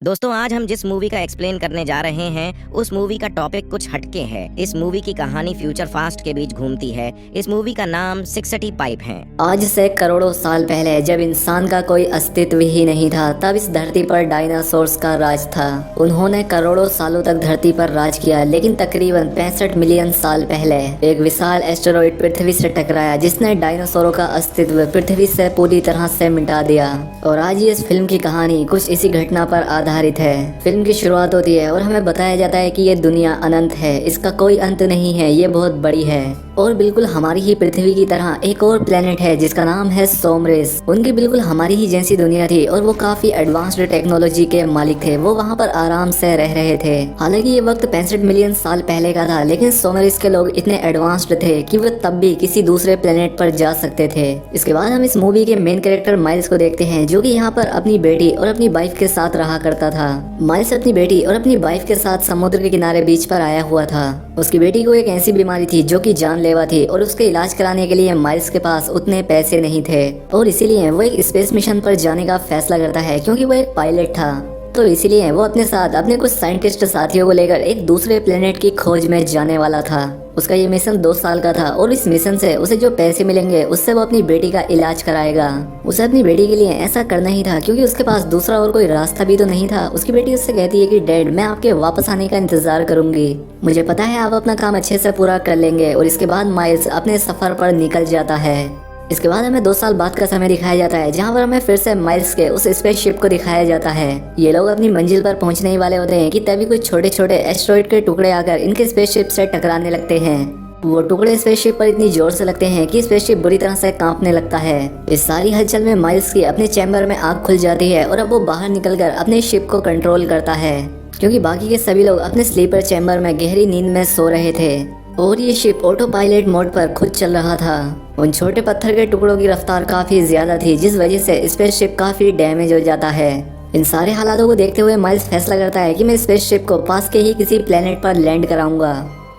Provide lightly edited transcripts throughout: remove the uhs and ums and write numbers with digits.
दोस्तों आज हम जिस मूवी का एक्सप्लेन करने जा रहे हैं उस मूवी का टॉपिक कुछ हटके है। इस मूवी की कहानी फ्यूचर फास्ट के बीच घूमती है। इस मूवी का नाम 60 पाइप है। आज से करोड़ों साल पहले जब इंसान का कोई अस्तित्व ही नहीं था, तब इस धरती पर डायनासोर्स का राज था। उन्होंने करोड़ों सालों तक धरती पर राज किया, लेकिन तकरीबन 65 मिलियन साल पहले एक विशाल एस्टेरॉइड पृथ्वी से टकराया, जिसने डायनासोरों का अस्तित्व पृथ्वी से पूरी तरह से मिटा दिया। और आज इस फिल्म की कहानी कुछ इसी घटना पर आधारित है। फिल्म की शुरुआत होती है और हमें बताया जाता है कि ये दुनिया अनंत है, इसका कोई अंत नहीं है, ये बहुत बड़ी है और बिल्कुल हमारी ही पृथ्वी की तरह एक और प्लेनेट है जिसका नाम है सोमरेस। उनकी बिल्कुल हमारी ही जैसी दुनिया थी और वो काफी एडवांस्ड टेक्नोलॉजी के मालिक थे। वो वहाँ पर आराम से रह रहे थे। हालांकि ये वक्त 65 मिलियन साल पहले का था, लेकिन सोमरेस के लोग इतने एडवांस्ड थे कि वो तब भी किसी दूसरे प्लेनेट पर जा सकते थे। इसके बाद हम इस मूवी के मेन कैरेक्टर माइल्स को देखते हैं, जो कि यहाँ पर अपनी बेटी और अपनी वाइफ के साथ रहा करता था। माइल्स अपनी बेटी और अपनी वाइफ के साथ समुद्र के किनारे बीच पर आया हुआ था। उसकी बेटी को एक ऐसी बीमारी थी जो कि जानलेवा थी और उसके इलाज कराने के लिए माइल्स के पास उतने पैसे नहीं थे और इसीलिए वो एक स्पेस मिशन पर जाने का फैसला करता है, क्योंकि वो एक पायलट था। तो इसीलिए वो अपने साथ अपने कुछ साइंटिस्ट साथियों को लेकर एक दूसरे प्लेनेट की खोज में जाने वाला था। उसका ये मिशन 2 साल का था और इस मिशन से उसे जो पैसे मिलेंगे उससे वो अपनी बेटी का इलाज कराएगा। उसे अपनी बेटी के लिए ऐसा करना ही था, क्योंकि उसके पास दूसरा और कोई रास्ता भी तो नहीं था। उसकी बेटी उससे कहती है कि डैड, मैं आपके वापस आने का इंतजार करूंगी, मुझे पता है आप अपना काम अच्छे से पूरा कर लेंगे। और इसके बाद माइल्स अपने सफर पर निकल जाता है। इसके बाद हमें 2 साल बाद का समय दिखाया जाता है, जहाँ पर हमें फिर से माइल्स के उस स्पेसशिप को दिखाया जाता है। ये लोग अपनी मंजिल पर पहुंचने ही वाले होते हैं कि तभी कुछ छोटे छोटे एस्टेरॉइड के टुकड़े आकर इनके स्पेसशिप से टकराने लगते हैं। वो टुकड़े स्पेसशिप पर इतनी जोर से लगते हैं कि स्पेसशिप बुरी तरह से कांपने लगता है। इस सारी हलचल में माइल्स की अपने चैम्बर में आग खुल जाती है और अब वो बाहर निकलकर अपने शिप को कंट्रोल करता है, क्योंकि बाकी के सभी लोग अपने स्लीपर चैम्बर में गहरी नींद में सो रहे थे और ये शिप ऑटो पायलट मोड पर खुद चल रहा था। उन छोटे पत्थर के टुकड़ों की रफ्तार काफी ज्यादा थी, जिस वजह से स्पेसशिप काफी डैमेज हो जाता है। इन सारे हालातों को देखते हुए माइल्स फैसला करता है कि मैं स्पेसशिप को पास के ही किसी प्लेनेट पर लैंड कराऊंगा।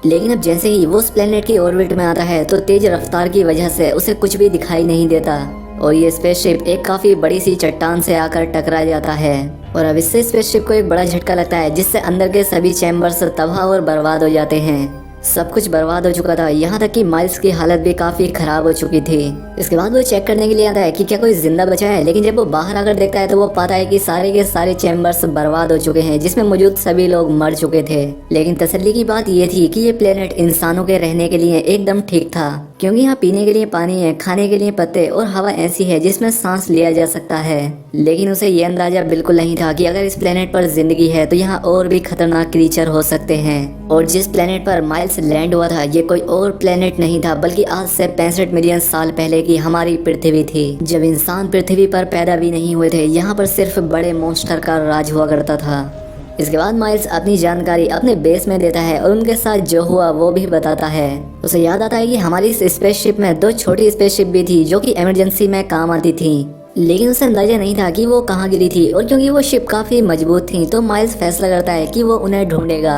लेकिन अब जैसे ही वो उस प्लेनेट की ऑर्बिट में आता है तो तेज रफ्तार की वजह से उसे कुछ भी दिखाई नहीं देता और ये स्पेसशिप एक काफी बड़ी सी चट्टान से आकर टकरा जाता है। और अब इससे स्पेसशिप को एक बड़ा झटका लगता है, जिससे अंदर के सभी चैम्बर्स तबाह और बर्बाद हो जाते हैं। सब कुछ बर्बाद हो चुका था, यहाँ तक कि माइल्स की हालत भी काफी खराब हो चुकी थी। इसके बाद वो चेक करने के लिए आता है कि क्या कोई जिंदा बचा है, लेकिन जब वो बाहर आकर देखता है तो वो पाता है कि सारे के सारे चैम्बर्स बर्बाद हो चुके हैं, जिसमें मौजूद सभी लोग मर चुके थे। लेकिन तसल्ली की बात ये थी कि ये प्लेनेट इंसानों के रहने के लिए एकदम ठीक था, क्योंकि यहाँ पीने के लिए पानी है, खाने के लिए पत्ते और हवा ऐसी है जिसमें सांस लिया जा सकता है। लेकिन उसे ये अंदाजा बिल्कुल नहीं था कि अगर इस प्लेनेट पर जिंदगी है तो यहाँ और भी खतरनाक क्रीचर हो सकते हैं। और जिस प्लेनेट पर माइल्स लैंड हुआ था ये कोई और प्लेनेट नहीं था, बल्कि आज से 65 मिलियन साल पहले की हमारी पृथ्वी थी, जब इंसान पृथ्वी पर पैदा भी नहीं हुए थे। यहाँ पर सिर्फ बड़े मॉन्स्टर का राज हुआ करता था। इसके बाद माइल्स अपनी जानकारी अपने बेस में देता है और उनके साथ जो हुआ वो भी बताता है। उसे याद आता है कि हमारी इस स्पेसशिप में 2 छोटी स्पेसशिप भी थी जो कि इमरजेंसी में काम आती थी, लेकिन उसे अंदाजा नहीं था कि वो कहाँ गिरी थी। और क्योंकि वो शिप काफी मजबूत थी तो माइल्स फैसला करता है कि वो उन्हें ढूंढेगा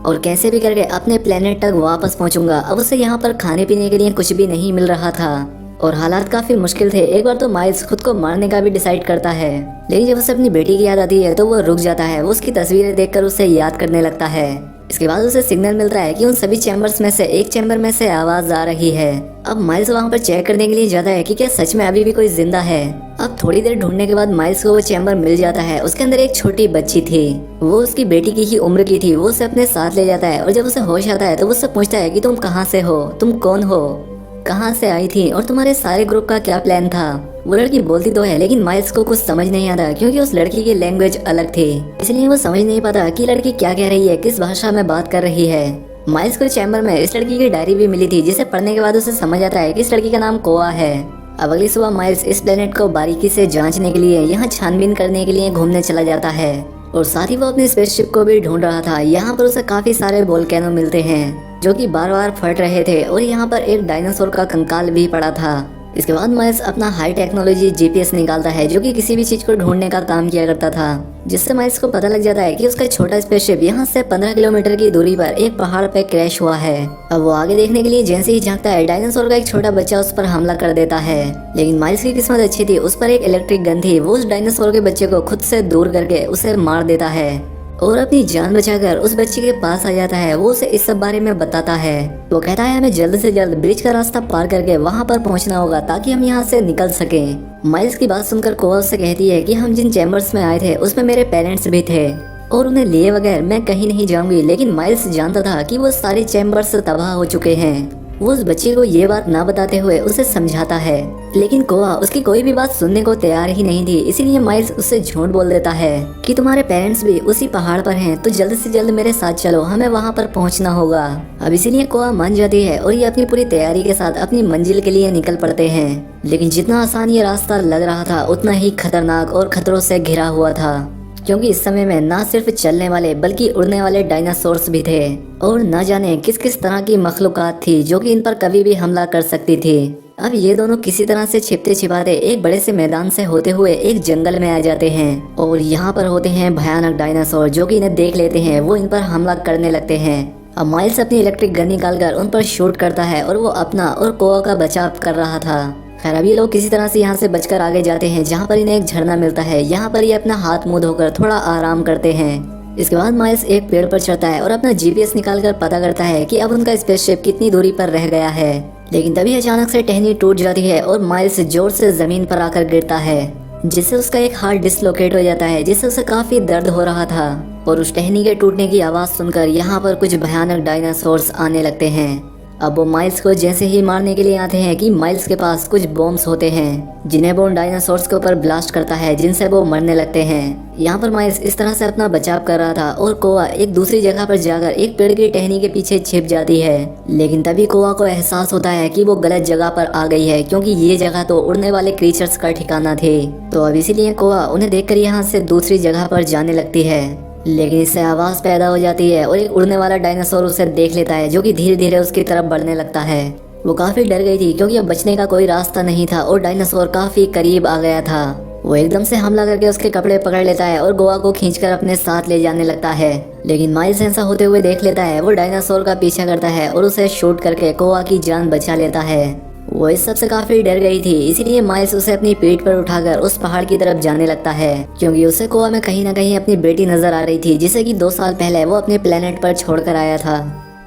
और कैसे भी करके अपने प्लेनेट तक वापस पहुंचूंगा। अब उसे यहाँ पर खाने पीने के लिए कुछ भी नहीं मिल रहा था और हालात काफी मुश्किल थे। एक बार तो माइल्स खुद को मारने का भी डिसाइड करता है, लेकिन जब उसे अपनी बेटी की याद आती है तो वो रुक जाता है। वो उसकी तस्वीरें देखकर उसे याद करने लगता है। इसके बाद उसे सिग्नल मिलता है कि उन सभी चैम्बर्स में से एक चैम्बर में से आवाज आ रही है। अब माइल्स वहाँ पर चेक करने के लिए जाता है कि क्या सच में अभी भी कोई जिंदा है। अब थोड़ी देर ढूंढने के बाद माइल्स को वो चैम्बर मिल जाता है। उसके अंदर एक छोटी बच्ची थी, वो उसकी बेटी की ही उम्र की थी। वो उसे अपने साथ ले जाता है और जब उसे होश आता है तो वो उससे पूछता है कि तुम कहाँ से हो, तुम कौन हो, कहाँ से आई थी और तुम्हारे सारे ग्रुप का क्या प्लान था। वो लड़की बोलती तो है, लेकिन माइल्स को कुछ समझ नहीं आता, क्योंकि उस लड़की की लैंग्वेज अलग थी, इसलिए वो समझ नहीं पाता कि लड़की क्या कह रही है, किस भाषा में बात कर रही है। माइल्स को चैम्बर में इस लड़की की डायरी भी मिली थी, जिसे पढ़ने के बाद उसे समझ आता है कि इस लड़की का नाम कोआ है। अब अगली सुबह माइल्स इस प्लेनेट को बारीकी से जांचने के लिए यहाँ छानबीन करने के लिए घूमने चला जाता है और साथ ही वो अपनी स्पेसशिप को भी ढूंढ रहा था। यहाँ पर उसे काफी सारे वोल्केनो मिलते हैं जो कि बार बार फट रहे थे और यहाँ पर एक डायनासोर का कंकाल भी पड़ा था। इसके बाद माइल्स अपना हाई टेक्नोलॉजी जीपीएस निकालता है जो कि किसी भी चीज को ढूंढने का काम किया करता था, जिससे माइल्स को पता लग जाता है कि उसका छोटा स्पेसशिप यहाँ से 15 किलोमीटर की दूरी पर एक पहाड़ पे क्रैश हुआ है। अब वो आगे देखने के लिए जैसे ही झांकता है, डायनासोर का एक छोटा बच्चा उस पर हमला कर देता है। लेकिन माइल्स की किस्मत अच्छी थी, उस पर एक इलेक्ट्रिक गन थी। वो उस डायनासोर के बच्चे को खुद से दूर करके उसे मार देता है और अपनी जान बचाकर उस बच्चे के पास आ जाता है। वो उसे इस सब बारे में बताता है। वो कहता है हमें जल्द से जल्द ब्रिज का रास्ता पार करके वहाँ पर पहुँचना होगा ताकि हम यहाँ से निकल सकें। माइल्स की बात सुनकर कोआ उससे कहती है कि हम जिन चैम्बर्स में आए थे उसमें मेरे पेरेंट्स भी थे और उन्हें लिए बगैर मैं कहीं नहीं जाऊंगी। लेकिन माइल्स जानता था कि वो सारे चैम्बर्स तबाह हो चुके हैं। वो उस बच्चे को ये बात ना बताते हुए उसे समझाता है, लेकिन कोआ उसकी कोई भी बात सुनने को तैयार ही नहीं थी। इसीलिए माइल्स उससे झूठ बोल देता है कि तुम्हारे पेरेंट्स भी उसी पहाड़ पर हैं, तो जल्द से जल्द मेरे साथ चलो, हमें वहाँ पर पहुँचना होगा। अब इसीलिए कोआ मान जाती है और ये अपनी पूरी तैयारी के साथ अपनी मंजिल के लिए निकल पड़ते हैं। लेकिन जितना आसान ये रास्ता लग रहा था उतना ही खतरनाक और खतरों से घिरा हुआ था, क्योंकि इस समय में ना सिर्फ चलने वाले बल्कि उड़ने वाले डायनासोर्स भी थे और न जाने किस किस तरह की मखलूकात थी जो कि इन पर कभी भी हमला कर सकती थी। अब ये दोनों किसी तरह से छिपते छिपाते एक बड़े से मैदान से होते हुए एक जंगल में आ जाते हैं और यहाँ पर होते हैं भयानक डायनासोर जो कि इन्हें देख लेते हैं। वो इन पर हमला करने लगते हैं। अब माइल्स अपनी इलेक्ट्रिक गन निकालकर उन पर शूट करता है और वो अपना और कोआ का बचाव कर रहा था। खैर अब ये लोग किसी तरह से यहाँ से बचकर आगे जाते हैं, जहाँ पर इन्हें एक झरना मिलता है। यहाँ पर ये अपना हाथ मुंह धोकर थोड़ा आराम करते हैं। इसके बाद माइल्स एक पेड़ पर चढ़ता है और अपना जीपीएस निकालकर पता करता है कि अब उनका स्पेसशिप कितनी दूरी पर रह गया है। लेकिन तभी अचानक से टहनी टूट जाती है और माइल्स जोर से जमीन पर आकर गिरता है, जिससे उसका एक हाथ डिसलोकेट हो जाता है, जिससे उसे काफी दर्द हो रहा था। और उस टहनी के टूटने की आवाज सुनकर यहाँ पर कुछ भयानक डायनासोर्स आने लगते हैं। अब वो माइल्स को जैसे ही मारने के लिए आते हैं कि माइल्स के पास कुछ बॉम्ब्स होते हैं जिन्हें वो डायनासोर्स के ऊपर ब्लास्ट करता है, जिनसे वो मरने लगते हैं। यहाँ पर माइल्स इस तरह से अपना बचाव कर रहा था और कोआ एक दूसरी जगह पर जाकर एक पेड़ की टहनी के पीछे छिप जाती है। लेकिन तभी कोआ को एहसास होता है कि वो गलत जगह पर आ गई है, क्योंकि ये जगह तो उड़ने वाले क्रीचर्स का ठिकाना थे। तो अब इसीलिए कोआ उन्हें देखकर यहाँ से दूसरी जगह पर जाने लगती है। लेकिन इससे आवाज पैदा हो जाती है और एक उड़ने वाला डायनासोर उसे देख लेता है, जो कि धीरे धीरे उसकी तरफ बढ़ने लगता है। वो काफी डर गई थी क्योंकि अब बचने का कोई रास्ता नहीं था और डायनासोर काफी करीब आ गया था। वो एकदम से हमला करके उसके कपड़े पकड़ लेता है और गोवा को खींचकर अपने साथ ले जाने लगता है। लेकिन माइल्स ऐसा होते हुए देख लेता है। वो डायनासोर का पीछा करता है और उसे शूट करके गोवा की जान बचा लेता है। वो इस सब से काफी डर गई थी, इसीलिए माइल्स उसे अपनी पीठ पर उठाकर उस पहाड़ की तरफ जाने लगता है, क्योंकि उसे कोआ में कहीं ना कहीं अपनी बेटी नजर आ रही थी, जिसे कि 2 साल पहले वो अपने प्लेनेट पर छोड़कर आया था।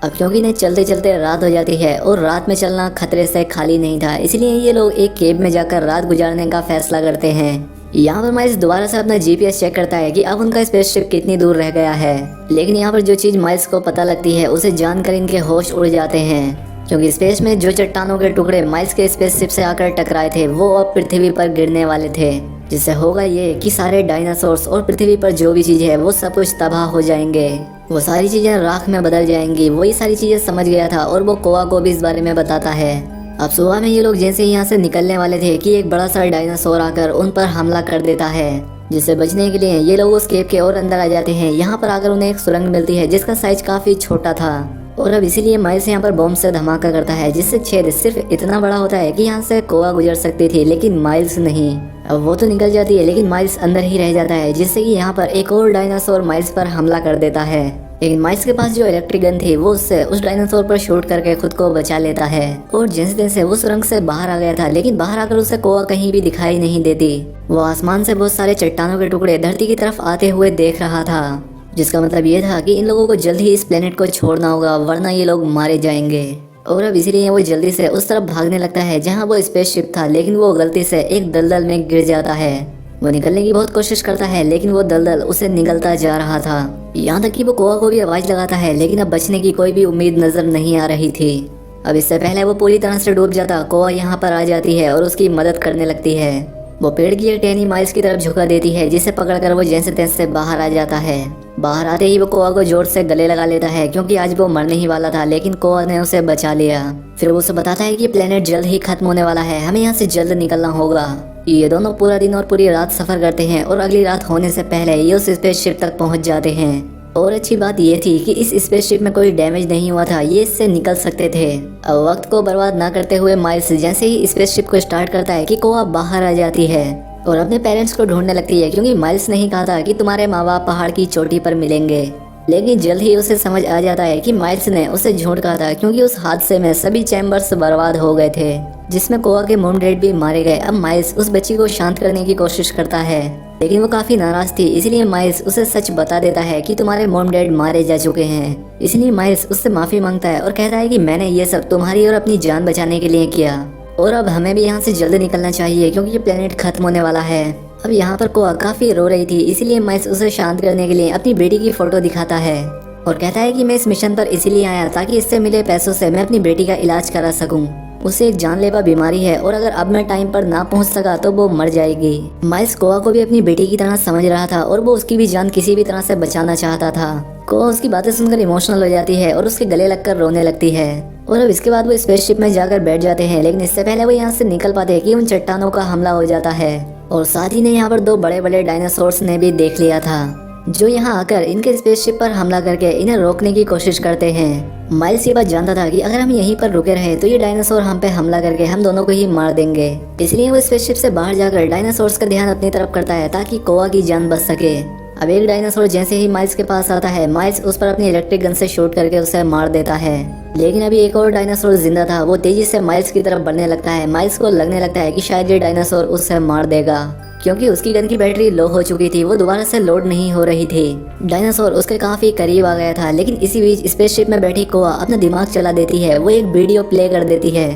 अब क्योंकि इन्हें चलते चलते रात हो जाती है और रात में चलना खतरे से खाली नहीं था, इसलिए ये लोग एक केव में जाकर रात गुजारने का फैसला करते हैं। यहाँ पर माइल्स दोबारा से अपना जीपीएस चेक करता है कि अब उनका स्पेसशिप कितनी दूर रह गया है। लेकिन यहाँ पर जो चीज माइल्स को पता लगती है उसे जानकर इनके होश उड़ जाते हैं, क्योंकि स्पेस में जो चट्टानों के टुकड़े माइल्स के स्पेसशिप से आकर टकराए थे वो अब पृथ्वी पर गिरने वाले थे, जिससे होगा ये कि सारे डायनासोर्स और पृथ्वी पर जो भी चीज है वो सब कुछ तबाह हो जाएंगे। वो सारी चीजें राख में बदल जाएंगी। वो ये सारी चीजें समझ गया था और वो कोआ को भी इस बारे में बताता है। अब सुबह में ये लोग जैसे ही यहाँ से निकलने वाले थे कि एक बड़ा सा डायनासोर आकर उन पर हमला कर देता है, जिससे बचने के लिए ये लोग उस केव के और अंदर आ जाते हैं। यहाँ पर आकर उन्हें एक सुरंग मिलती है जिसका साइज काफी छोटा था और अब इसीलिए माइल्स यहाँ पर बॉम्ब से धमाका करता है, जिससे छेद सिर्फ इतना बड़ा होता है कि यहाँ से कोआ गुजर सकती थी, लेकिन माइल्स नहीं। अब वो तो निकल जाती है लेकिन माइल्स अंदर ही रह जाता है, जिससे कि यहाँ पर एक और डायनासोर माइल्स पर हमला कर देता है। लेकिन माइल्स के पास जो इलेक्ट्रिक गन थी वो उससे उस डायनासोर पर शूट करके खुद को बचा लेता है और जैसे तैसे वो सुरंग से बाहर आ गया था। लेकिन बाहर आकर उसे कोआ कहीं भी दिखाई नहीं देती। वो आसमान से बहुत सारे चट्टानों के टुकड़े धरती की तरफ आते हुए देख रहा था, जिसका मतलब ये था कि इन लोगों को जल्द ही इस प्लेनेट को छोड़ना होगा, वरना ये लोग मारे जाएंगे। और अब इसीलिए वो जल्दी से उस तरफ भागने लगता है जहाँ वो स्पेसशिप था, लेकिन वो गलती से एक दलदल में गिर जाता है। वो निकलने की बहुत कोशिश करता है लेकिन वो दलदल उसे निगलता जा रहा था। यहाँ तक कि वो कोआ को भी आवाज लगाता है, लेकिन अब बचने की कोई भी उम्मीद नजर नहीं आ रही थी। अब इससे पहले वो पूरी तरह से डूब जाता, कोआ यहाँ पर आ जाती है और उसकी मदद करने लगती है। वो पेड़ की एक टहनी माइल्स की तरफ झुका देती है, जिसे पकड़कर वो जैसे तैसे बाहर आ जाता है। बाहर आते ही वो कोआ को जोर से गले लगा लेता है, क्योंकि आज वो मरने ही वाला था, लेकिन कोआ ने उसे बचा लिया। फिर वो उसे बताता है कि प्लेनेट जल्द ही खत्म होने वाला है, हमें यहाँ से जल्द निकलना होगा। ये दोनों पूरा दिन और पूरी रात सफर करते हैं और अगली रात होने से पहले ये उस स्पेसशिप तक पहुँच जाते हैं। और अच्छी बात ये थी कि इस स्पेसशिप में कोई डैमेज नहीं हुआ था, ये इससे निकल सकते थे। अब वक्त को बर्बाद ना करते हुए माइल्स जैसे ही स्पेसशिप को स्टार्ट करता है कि कोआ बाहर आ जाती है और अपने पेरेंट्स को ढूंढने लगती है, क्योंकि माइल्स ने ही कहा था कि तुम्हारे माँ बाप पहाड़ की चोटी पर मिलेंगे। लेकिन जल्द ही उसे समझ आ जाता है कि माइल्स ने उसे झूठ कहा था, क्योंकि उस हादसे में सभी चैम्बर्स बर्बाद हो गए थे, जिसमें कोआ के मॉम डैड भी मारे गए। अब माइल्स उस बच्ची को शांत करने की कोशिश करता है, लेकिन वो काफी नाराज थी, इसलिए माइल्स उसे सच बता देता है कि तुम्हारे मॉम डैड मारे जा चुके हैं। इसलिए माइल्स उससे माफी मांगता है और कहता है कि मैंने ये सब तुम्हारी और अपनी जान बचाने के लिए किया, और अब हमें भी यहाँ से जल्द निकलना चाहिए, क्योंकि ये प्लेनेट खत्म होने वाला है। अब यहाँ पर कोआ काफी रो रही थी, इसलिए माइल्स उसे शांत करने के लिए अपनी बेटी की फोटो दिखाता है और कहता है कि मैं इस मिशन पर इसीलिए आया ताकि इससे मिले पैसों से मैं अपनी बेटी का इलाज करा सकूं। उसे एक जानलेवा बीमारी है और अगर अब मैं टाइम पर ना पहुंच सका तो वो मर जाएगी। माइल्स कोआ को भी अपनी बेटी की तरह समझ रहा था और वो उसकी भी जान किसी भी तरह से बचाना चाहता था। कोआ उसकी बातें सुनकर इमोशनल हो जाती है और उसके गले लगकर रोने लगती है। और अब इसके बाद वो स्पेसशिप में जाकर बैठ जाते हैं, लेकिन इससे पहले वो यहाँ से निकल पाते हैं कि उन चट्टानों का हमला हो जाता है और साथ ही ने यहाँ पर दो बड़े बड़े डायनासोर्स ने भी देख लिया था, जो यहाँ आकर इनके स्पेसशिप पर हमला करके इन्हें रोकने की कोशिश करते हैं। माइल्स ये बात जानता था कि अगर हम यहीं पर रुके रहे तो ये डायनासोर हम पे हमला करके हम दोनों को ही मार देंगे। इसलिए वो स्पेसशिप से बाहर जाकर डायनासोर्स का ध्यान अपनी तरफ करता है ताकि कोआ की जान बच सके। अब एक डायनासोर जैसे ही माइल्स के पास आता है, माइल्स उस पर अपनी इलेक्ट्रिक गन से शूट करके उसे मार देता है। लेकिन अभी एक और डायनासोर जिंदा था, वो तेजी से माइल्स की तरफ बढ़ने लगता है। माइल्स को लगने लगता है कि शायद ये डायनासोर उसे मार देगा, क्योंकि उसकी गन की बैटरी लो हो चुकी थी, वो दोबारा से लोड नहीं हो रही थी। डायनासोर उसके काफी करीब आ गया था, लेकिन इसी बीच स्पेसशिप में बैठी कोआ अपना दिमाग चला देती है। वो एक वीडियो प्ले कर देती है।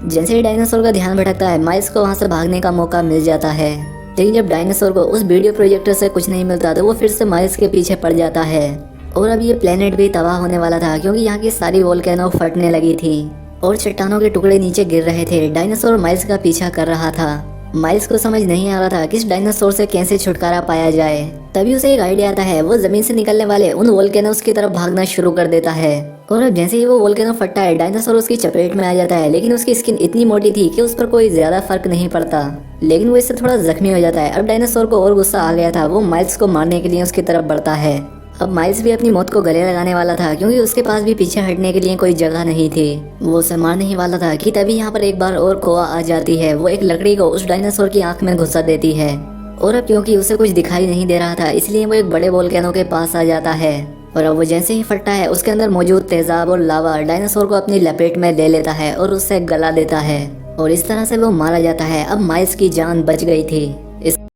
जैसे ही डायनासोर का ध्यान भटकता है, माइल्स को वहाँ से भागने का मौका मिल जाता है। लेकिन जब डायनासोर को उस वीडियो प्रोजेक्टर से कुछ नहीं मिलता तो वो फिर से माइल्स के पीछे पड़ जाता है। और अब ये प्लेनेट भी तबाह होने वाला था, क्योंकि यहाँ की सारी वोल्केनो फटने लगी थी और चट्टानों के टुकड़े नीचे गिर रहे थे। डायनासोर माइल्स का पीछा कर रहा था। माइल्स को समझ नहीं आ रहा था कि इस डायनासोर से कैसे छुटकारा पाया जाए। तभी उसे एक आइडिया आता है। वो जमीन से निकलने वाले उन वोल्केनोस की तरफ भागना शुरू कर देता है और अब जैसे ही वो वोल्केनो फटता है, डायनासोर उसकी चपेट में आ जाता है। लेकिन उसकी स्किन इतनी मोटी थी कि उस पर कोई ज्यादा फर्क नहीं पड़ता, लेकिन वो इससे थोड़ा जख्मी हो जाता है। अब डायनासोर को और गुस्सा आ गया था। वो माइल्स को मारने के लिए उसकी तरफ बढ़ता है। अब माइल्स भी अपनी मौत को गले लगाने वाला था, क्योंकि उसके पास भी पीछे हटने के लिए कोई जगह नहीं थी। वो उसे मारने ही वाला था कि तभी यहाँ पर एक बार और कोआ आ जाती है। वो एक लकड़ी को उस डायनासोर की आंख में घुसा देती है और अब क्योंकि उसे कुछ दिखाई नहीं दे रहा था, इसलिए वो एक बड़े वोल्केनो के पास आ जाता है। और अब वो जैसे ही फटता है, उसके अंदर मौजूद तेजाब और लावा डायनासोर को अपनी लपेट में ले लेता है और उससे गला देता है और इस तरह से वो मारा जाता है। अब माइल्स की जान बच गई थी।